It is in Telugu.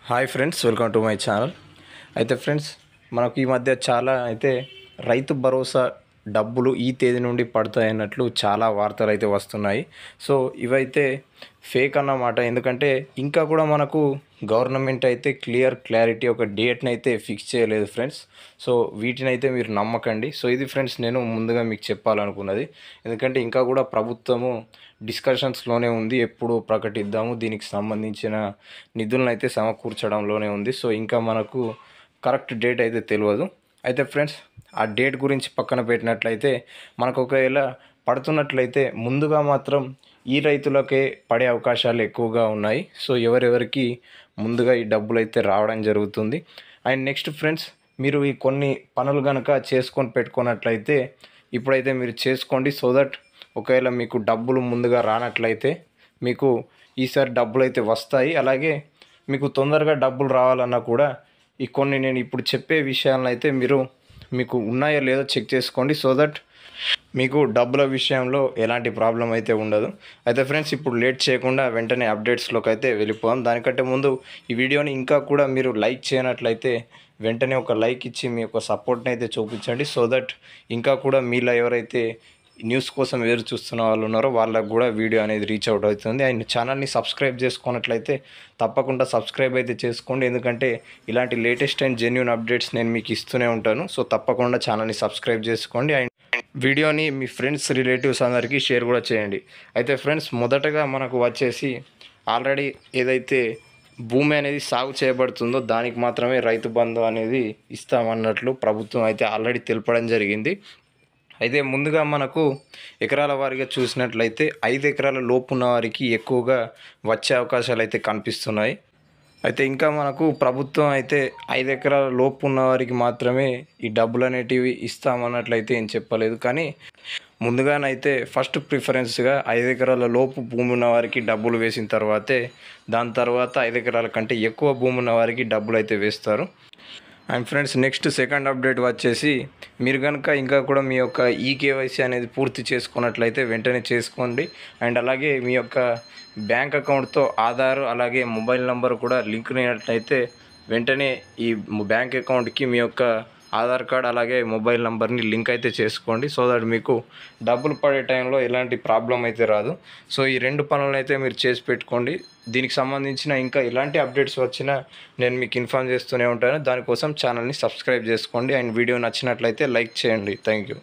Hi friends, welcome to my channel. అయితే ఫ్రెండ్స్, మనకు ఈ మధ్య చాలా రైతు భరోసా డబ్బులు ఈ తేదీ నుండి పడతాయి అన్నట్లు చాలా వార్తలు అయితే వస్తున్నాయి. సో ఇవైతే ఫేక్ అన్నమాట. ఎందుకంటే ఇంకా కూడా మనకు గవర్నమెంట్ అయితే క్లారిటీ ఒక డేట్ని అయితే ఫిక్స్ చేయలేదు ఫ్రెండ్స్. సో వీటిని అయితే మీరు నమ్మకండి. సో ఇది ఫ్రెండ్స్ నేను ముందుగా మీకు చెప్పాలనుకున్నది. ఎందుకంటే ఇంకా కూడా ప్రభుత్వము డిస్కషన్స్లోనే ఉంది. ఎప్పుడు ప్రకటిద్దాము, దీనికి సంబంధించిన నిధులను అయితే సమకూర్చడంలోనే ఉంది. సో ఇంకా మనకు కరెక్ట్ డేట్ అయితే తెలియదు. అయితే ఫ్రెండ్స్, ఆ డేట్ గురించి పక్కన పెట్టినట్లయితే మనకు ఒకవేళ పడుతున్నట్లయితే ముందుగా మాత్రం ఈ రైతులకే పడే అవకాశాలు ఎక్కువగా ఉన్నాయి. సో ఎవరెవరికి ముందుగా ఈ డబ్బులు అయితే రావడం జరుగుతుంది. అండ్ నెక్స్ట్ ఫ్రెండ్స్, మీరు ఈ కొన్ని పనులు కనుక చేసుకొని పెట్టుకున్నట్లయితే ఇప్పుడైతే మీరు చేసుకోండి. సో దట్ ఒకవేళ మీకు డబ్బులు ముందుగా రానట్లయితే మీకు ఈసారి డబ్బులు అయితే వస్తాయి. అలాగే మీకు తొందరగా డబ్బులు రావాలన్నా కూడా ఈ కొన్ని నేను ఇప్పుడు చెప్పే విషయాలను అయితే మీకు ఉన్నాయో లేదో చెక్ చేసుకోండి. సో దట్ మీకు డబ్బుల విషయంలో ఎలాంటి ప్రాబ్లం అయితే ఉండదు. అయితే ఫ్రెండ్స్, ఇప్పుడు లేట్ చేయకుండా వెంటనే అప్డేట్స్లోకి అయితే వెళ్ళిపోదాం. దానికంటే ముందు ఈ వీడియోని ఇంకా కూడా మీరు లైక్ చేయనట్లయితే వెంటనే ఒక లైక్ ఇచ్చి మీ యొక్క సపోర్ట్ని అయితే చూపించండి. సో దట్ ఇంకా కూడా మీలో ఎవరైతే న్యూస్ కోసం ఎదురు చూస్తున్న వాళ్ళు ఉన్నారో వాళ్ళకు కూడా వీడియో అనేది రీచ్ అవుట్ అవుతుంది. అండ్ ఛానల్ని సబ్స్క్రైబ్ చేసుకున్నట్లయితే తప్పకుండా సబ్స్క్రైబ్ అయితే చేసుకోండి. ఎందుకంటే ఇలాంటి లేటెస్ట్ అండ్ జెన్యూన్ అప్డేట్స్ నేను మీకు ఇస్తూనే ఉంటాను. సో తప్పకుండా ఛానల్ని సబ్స్క్రైబ్ చేసుకోండి. అండ్ వీడియోని మీ ఫ్రెండ్స్, రిలేటివ్స్ అందరికీ షేర్ కూడా చేయండి. అయితే ఫ్రెండ్స్, మొదటగా మనకు వచ్చేసి ఆల్రెడీ ఏదైతే భూమి అనేది సాగు చేయబడుతుందో దానికి మాత్రమే రైతు బంధు అనేది ఇస్తామన్నట్లు ప్రభుత్వం అయితే ఆల్రెడీ తెలపడం జరిగింది. అయితే ముందుగా మనకు ఎకరాల వారీగా చూసినట్లయితే 5 ఎకరాల లోపు ఉన్న వారికి ఎక్కువగా వచ్చే అవకాశాలు అయితే కనిపిస్తున్నాయి. అయితే ఇంకా మనకు ప్రభుత్వం అయితే 5 ఎకరాల లోపు ఉన్న వారికి మాత్రమే ఈ డబ్బులు అనేటివి ఇస్తామన్నట్లయితే ఏం చెప్పలేదు. కానీ ముందుగానైతే ఫస్ట్ ప్రిఫరెన్స్గా 5 ఎకరాల లోపు భూమి ఉన్న వారికి డబ్బులు వేసిన తర్వాతే దాని తర్వాత 5 ఎకరాల కంటే ఎక్కువ భూమి ఉన్న వారికి డబ్బులు అయితే వేస్తారు. And friends, next second update వచ్చేసి మీరు కనుక ఇంకా కూడా మీ యొక్క ఈకేవైసీ అనేది పూర్తి చేసుకున్నట్లయితే వెంటనే చేసుకోండి. అండ్ అలాగే మీ యొక్క బ్యాంక్ అకౌంట్తో ఆధార్ అలాగే మొబైల్ నెంబర్ కూడా లింక్ అయినట్లయితే వెంటనే ఈ బ్యాంక్ అకౌంట్కి మీ యొక్క ఆధార్ కార్డ్ అలాగే మొబైల్ నెంబర్ని లింక్ అయితే చేసుకోండి. సో దట్ మీకు డబ్బులు పడే టైంలో ఎలాంటి ప్రాబ్లం అయితే రాదు. సో ఈ 2 పనులను అయితే మీరు చేసి పెట్టుకోండి. దీనికి సంబంధించిన ఇంకా ఎలాంటి అప్డేట్స్ వచ్చినా నేను మీకు ఇన్ఫార్మ్ చేస్తూనే ఉంటాను. దానికోసం ఛానల్ని సబ్స్క్రైబ్ చేసుకోండి. అండ్ వీడియో నచ్చినట్లయితే లైక్ చేయండి. Thank you.